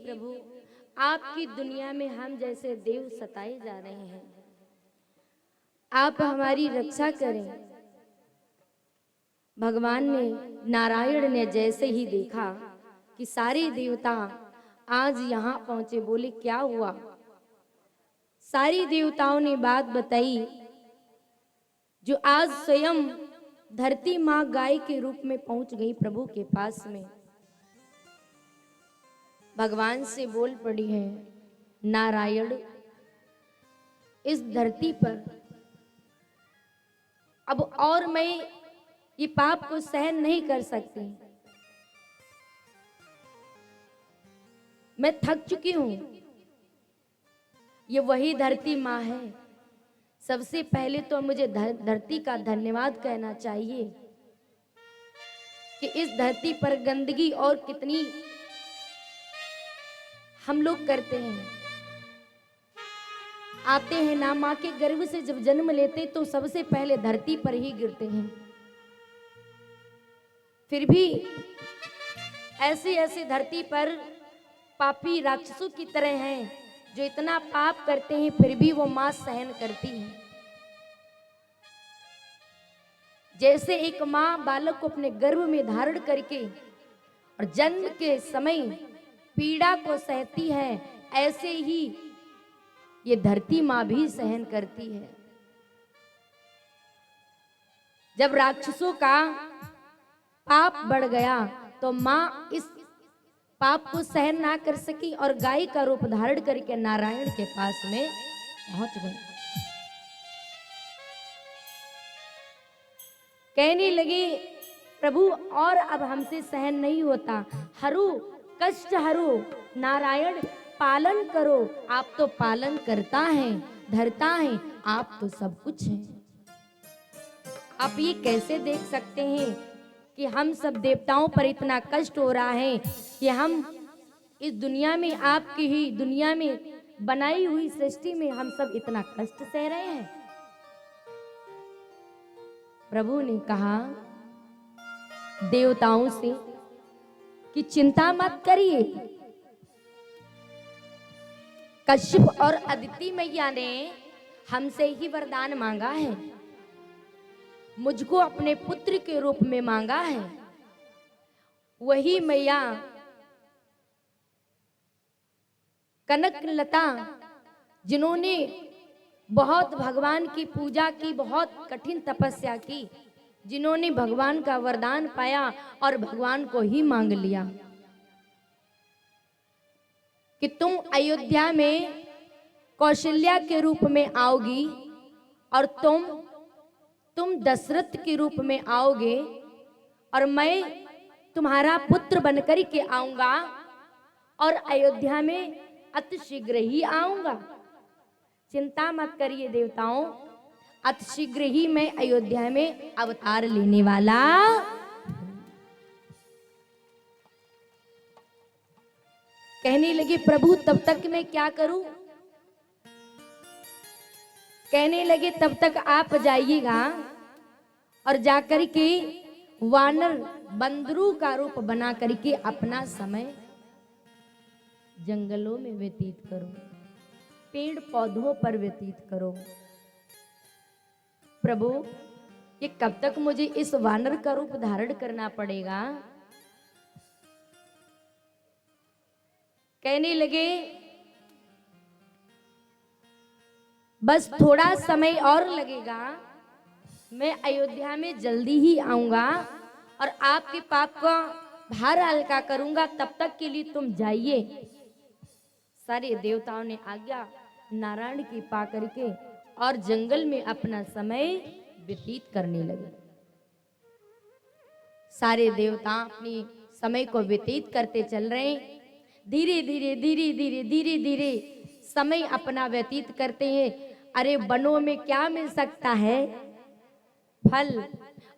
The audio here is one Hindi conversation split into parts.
प्रभु, आपकी दुनिया में हम जैसे देव सताए जा रहे हैं, आप हमारी रक्षा करें। भगवान ने, नारायण ने जैसे ही देखा कि सारे देवता आज यहाँ पहुंचे, बोले क्या हुआ। सारी देवताओं ने बात बताई, जो आज स्वयं धरती माँ गाय के रूप में पहुंच गई प्रभु के पास में, भगवान से बोल पड़ी है, नारायण इस धरती पर अब और मैं ये पाप को सहन नहीं कर सकती, मैं थक चुकी हूं। ये वही धरती माँ है। सबसे पहले तो मुझे धरती का धन्यवाद कहना चाहिए कि इस धरती पर गंदगी और कितनी हम लोग करते हैं। आते हैं ना, माँ के गर्भ से जब जन्म लेते तो सबसे पहले धरती पर ही गिरते हैं। फिर भी ऐसी ऐसी धरती पर पापी राक्षसों की तरह हैं, जो इतना पाप करते हैं फिर भी वो माँ सहन करती है। जैसे एक माँ बालक को अपने गर्भ में धारण करके और जन्म के समय पीड़ा को सहती है, ऐसे ही ये धरती माँ भी सहन करती है। जब राक्षसों का पाप बढ़ गया तो माँ इस पाप को सहन ना कर सकी और गाय का रूप धारण करके नारायण के पास में पहुंच गई। कहने लगी, प्रभु और अब हमसे सहन नहीं होता, हरू कष्ट हरू, नारायण पालन करो। आप तो पालन करता है, धरता है, आप तो सब कुछ हैं। आप ये कैसे देख सकते हैं कि हम सब देवताओं पर इतना कष्ट हो रहा है कि हम इस दुनिया में, आपकी ही दुनिया में बनाई हुई सृष्टि में हम सब इतना कष्ट सह रहे हैं। प्रभु ने कहा देवताओं से कि चिंता मत करिए। कश्यप और अदिति मैया ने हमसे ही वरदान मांगा है, मुझको अपने पुत्र के रूप में मांगा है। वही मैया कनकलता, जिन्होंने बहुत भगवान की पूजा की, बहुत कठिन तपस्या की, जिन्होंने भगवान का वरदान पाया और भगवान को ही मांग लिया कि तुम अयोध्या में कौशल्या के रूप में आओगी और तुम दशरथ के रूप में आओगे और मैं तुम्हारा पुत्र बनकर के आऊंगा और अयोध्या में अतिशीघ्र ही आऊंगा। चिंता मत करिए देवताओं, अतिशीघ्र ही मैं अयोध्या में अवतार लेने वाला। कहने लगे, प्रभु तब तक मैं क्या करूं? कहने लगे, तब तक आप जाइएगा और जाकर के वानर बंदरू का रूप बना करके अपना समय जंगलों में व्यतीत करो, पेड़ पौधों पर व्यतीत करो। प्रभु ये कब तक मुझे इस वानर का रूप धारण करना पड़ेगा? कहने लगे, बस थोड़ा समय और लगेगा, मैं अयोध्या में जल्दी ही आऊंगा और आपके पाप का भार हल्का करूंगा, तब तक के लिए तुम जाइए। सारे देवताओं ने आज्ञा नारायण की पा करके और जंगल में अपना समय व्यतीत करने लगे। सारे देवता अपनी समय को व्यतीत करते चल रहे हैं। धीरे धीरे धीरे धीरे धीरे धीरे समय अपना व्यतीत करते हैं। अरे वनों में क्या मिल सकता है? फल,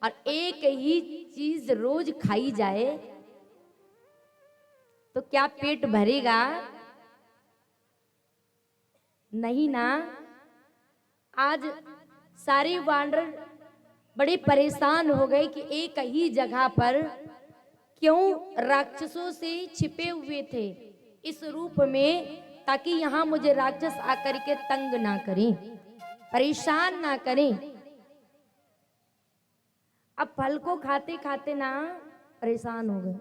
और एक ही चीज रोज खाई जाए तो क्या पेट भरेगा? नहीं ना। आज सारे वानर बड़े परेशान हो गए कि एक ही जगह पर क्यों राक्षसों से छिपे हुए थे, इस रूप में, ताकि यहाँ मुझे राक्षस आकर के तंग ना करें, परेशान ना करें। अब फल को खाते खाते ना परेशान हो गए।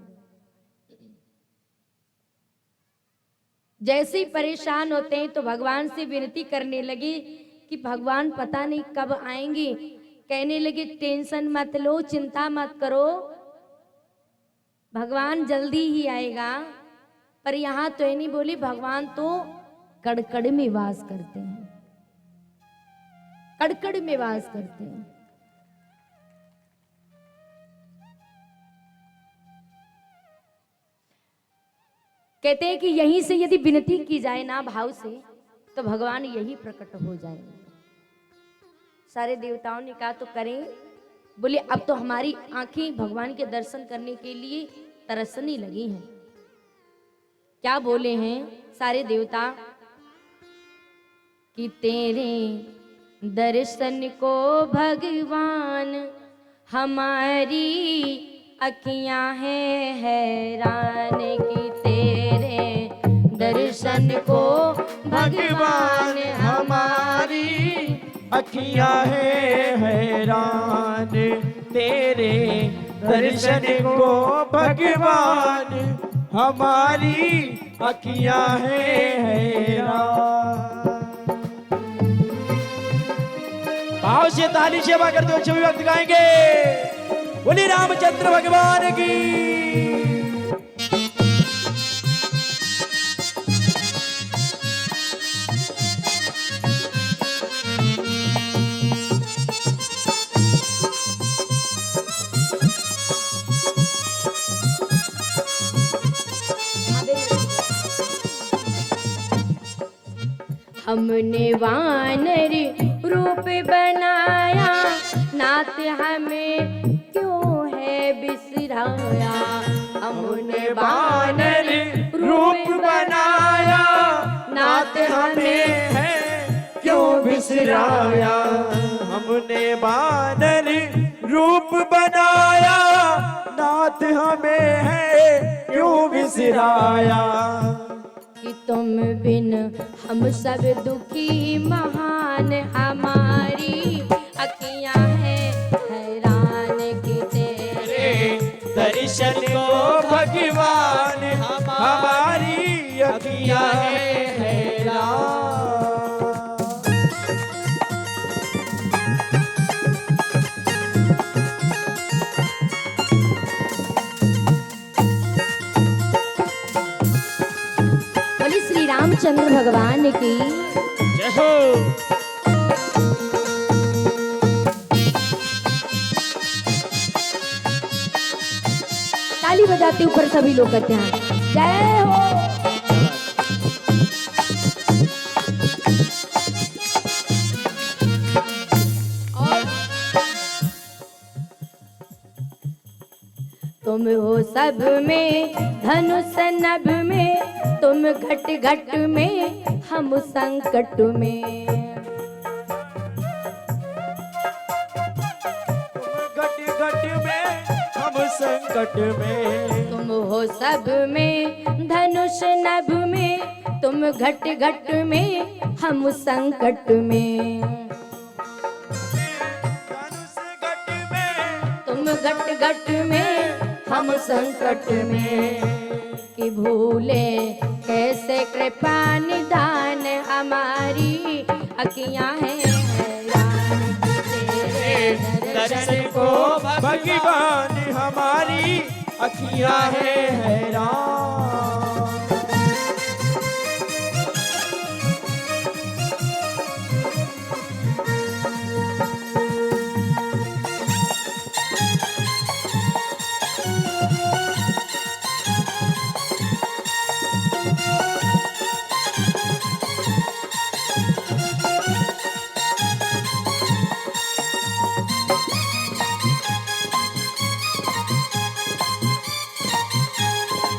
जैसे ही परेशान होते हैं तो भगवान से विनती करने लगे कि भगवान पता नहीं कब आएंगे। कहने लगे टेंशन मत लो, चिंता मत करो, भगवान जल्दी ही आएगा। पर यहाँ तो ये नहीं बोली, भगवान तो कड़कड़ में वास करते हैं, कड़कड़ में वास करते हैं। कहते हैं कि यहीं से यदि विनती की जाए ना भाव से, तो भगवान यही प्रकट हो जाएंगे। सारे देवताओं ने कहा तो करें। बोले अब तो हमारी आंखें भगवान के दर्शन करने के लिए तरसने लगी हैं। क्या बोले हैं सारे देवता कि तेरे दर्शन को भगवान हमारी अखियां हैं हैरान, की तेरे दर्शन को भगवान हमारी अखियां हैं हैरान, तेरे दर्शन को भगवान हमारी अखियां हैं हैरान। भाव से ताली सेवा करते हुए सभी भक्त गाएंगे बोली रामचंद्र भगवान की। हमने वानर रूप बनाया, नाथ हमें क्यों है बिसराया। हमने वानर रूप बनाया, नाथ हमें है क्यों बिसराया। हमने वानर रूप बनाया, नाथ हमें है क्यों बिसराया। कि तुम बिन हम सब दुखी महान, हमारी अखियां हैं हैरान, कि तेरे दर्शन को भगवान हमारी अखियां हैं हैरान। बोली श्री रामचंद्र भगवान की जय हो। ताली बजाते ऊपर सभी लोग कहते हैं जय हो। और तुम हो सब में धनुष नभ में, तुम घट घट में हम संकट में। घट घट में हम संकट में। तुम हो सब में धनुष नभ में, तुम घट घट में हम संकट में। धनुष घट में तुम घट घट में हम संकट में। कि भूले कैसे कृपा निदान, हमारी अखियां हैं हैरान, तेरे दर्शन को भगवान हमारी अखियां हैं हैरान।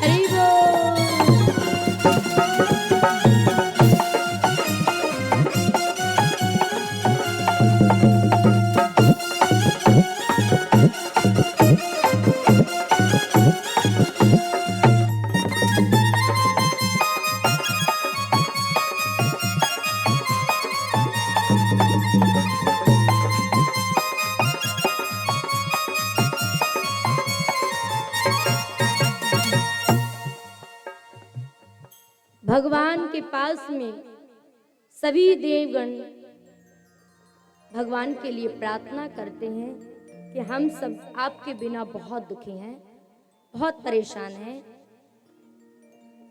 हरि बोल। भगवान के पास में सभी देवगण भगवान के लिए प्रार्थना करते हैं कि हम सब आपके बिना बहुत दुखी हैं, बहुत परेशान हैं।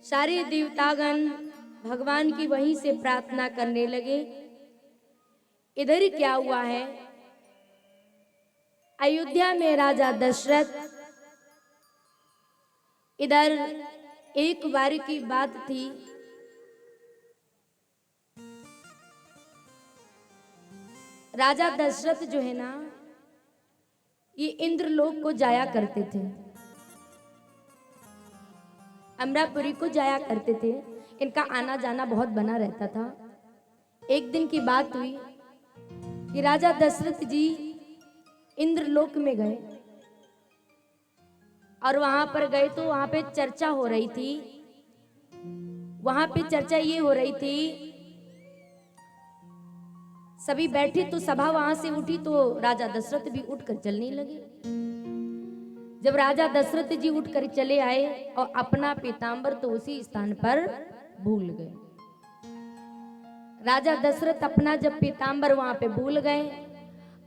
सारे देवतागण भगवान की वहीं से प्रार्थना करने लगे। इधर क्या हुआ है, अयोध्या में राजा दशरथ, इधर एक बार की बात थी, राजा दशरथ जो है ना, ये इंद्रलोक को जाया करते थे, अमरापुरी को जाया करते थे। इनका आना जाना बहुत बना रहता था। एक दिन की बात हुई कि राजा दशरथ जी इंद्रलोक में गए और वहां पर गए तो वहां पे चर्चा हो रही थी। वहां पे चर्चा ये हो रही थी, सभी बैठे तो सभा वहां से उठी तो राजा दशरथ भी उठकर चलने लगे। जब राजा दशरथ जी उठकर चले आए और अपना पीतांबर तो उसी स्थान पर भूल गए। राजा दशरथ अपना जब पीतांबर वहां पे भूल गए,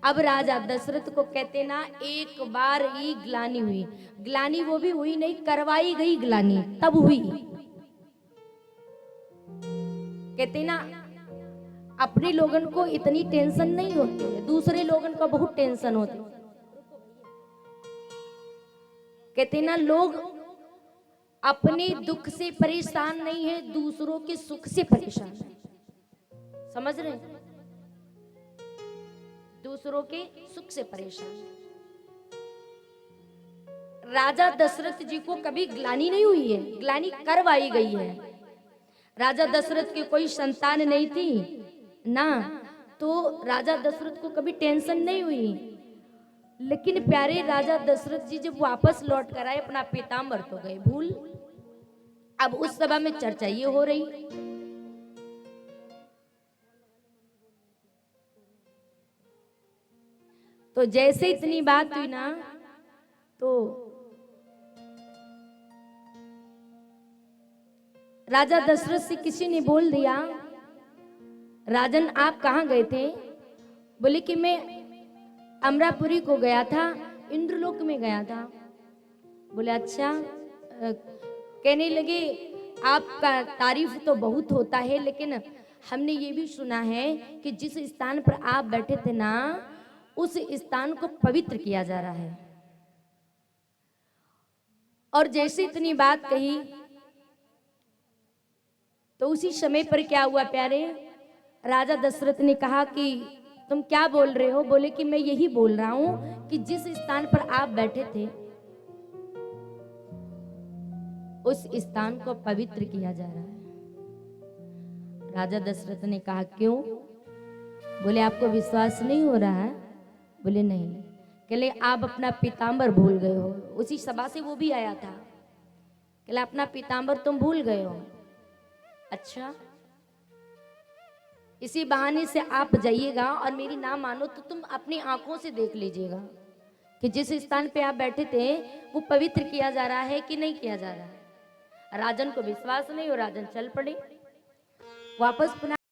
अब राजा दशरथ को कहते ना एक बार ही ग्लानि हुई। ग्लानि वो भी हुई नहीं, करवाई गई ग्लानि तब हुई। कहते ना अपने लोगन को इतनी टेंशन नहीं होती है, दूसरे लोगन को बहुत टेंशन होती है। कहते ना लोग अपने दुख से परेशान नहीं है, दूसरों के सुख से परेशान है। समझ रहे हैं? दूसरों के सुख से परेशान। राजा दशरथ जी को कभी ग्लानि नहीं हुई है, ग्लानि करवाई गई है। राजा दशरथ की कोई संतान नहीं थी ना, तो राजा दशरथ को कभी टेंशन नहीं हुई। लेकिन प्यारे राजा दशरथ जी जब वापस लौट कर आए, अपना पीतांबर तो गए भूल। अब उस सभा में चर्चा ये हो रही, तो जैसे इतनी बात हुई ना, तो राजा दशरथ से किसी ने बोल दिया, राजन आप कहाँ गए थे? बोले कि मैं अमरापुरी को गया था, इंद्रलोक में गया था। बोले अच्छा। कहने लगे आपका तारीफ तो बहुत होता है, लेकिन हमने ये भी सुना है कि जिस स्थान पर आप बैठे थे ना, उस स्थान को पवित्र किया जा रहा है। और जैसे इतनी बात कही तो उसी समय पर क्या हुआ प्यारे, राजा दशरथ ने कहा कि तुम क्या बोल रहे हो? बोले कि मैं यही बोल रहा हूं कि जिस स्थान पर आप बैठे थे उस स्थान को पवित्र किया जा रहा है। राजा दशरथ ने कहा क्यों? बोले आपको विश्वास नहीं हो रहा है? बोले नहीं। कहले आप अपना पीतांबर भूल गए हो। उसी सभा से वो भी आया था। कहले अपना पीतांबर तुम भूल गए हो। अच्छा, इसी बहाने से आप जाइएगा और मेरी ना मानो तो तुम अपनी आंखों से देख लीजिएगा कि जिस स्थान पे आप बैठे थे वो पवित्र किया जा रहा है कि नहीं किया जा रहा है। राजन को विश्वास नहीं हो, राजन चल पड़े वापस। पुनः